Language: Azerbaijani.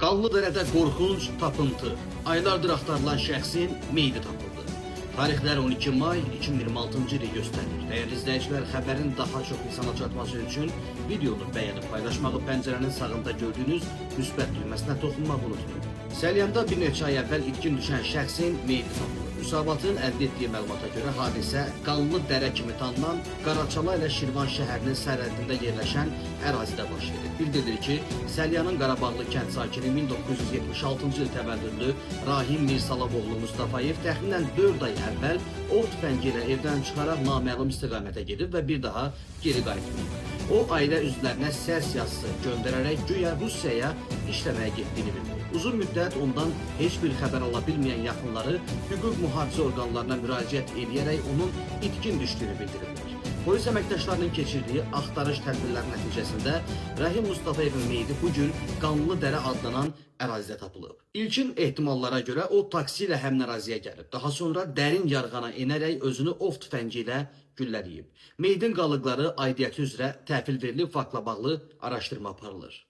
Qanlıdərədə qorxunc tapıntı. Aylardır axtarılan şəxsin meyidi tapıldı. Tarixlər 12 may 2026-cı ili göstərir. Dəyərli izləyicilər, xəbərin daha çox insana çatması üçün videonu bəyənib paylaşmağı, pəncərənin sağında gördüyünüz müsbət düyməsinə toxunmağı unutmayın. Səlyanda bir neçə ay əvvəl itkin düşən şəxsin meyidi tapıldı. Müsavatın əldə etdiyi məlumata görə hadisə Qanlıdərə kimi tanınan Qaraçala ilə Şirvan şəhərinin sərhədində yerləşən ərazidə baş verir. Bildirilir ki, Səlyanın Qarabağlı kənd sakini 1976-cı il təvəllüdlü Rahim Mirsalovoğlu Mustafayev təxminən 4 ay əvvəl ov tüfəngi ilə evdən çıxaraq naməlum istiqamətə gedib və bir daha geri qayıtmayıb. O, ailə üzvlərinə səs yazısı göndərərək güya Rusiyaya işləməyə getdiyini bildirir. Uzun müddət ondan heç bir xəbər ala bilməyən yaxınları hüquq mühafizə orqanlarına müraciət edərək onun itkin düşdüyünü bildirirlər. Polis əməkdaşlarının keçirdiyi axtarış tədbirləri nəticəsində Rahim Mustafayevin meyidi bugün Qanlıdərə adlanan ərazidə tapılıb. İlkin ehtimallara görə o taksi ilə həmin əraziyə gəlib. Daha sonra dərin yarğana enərək özünü ov tüfəngi ilə güllələyib. Meyidin qalıqları aidiyyəti üzrə təhvil verilib, faktla bağlı araşdırma aparılır.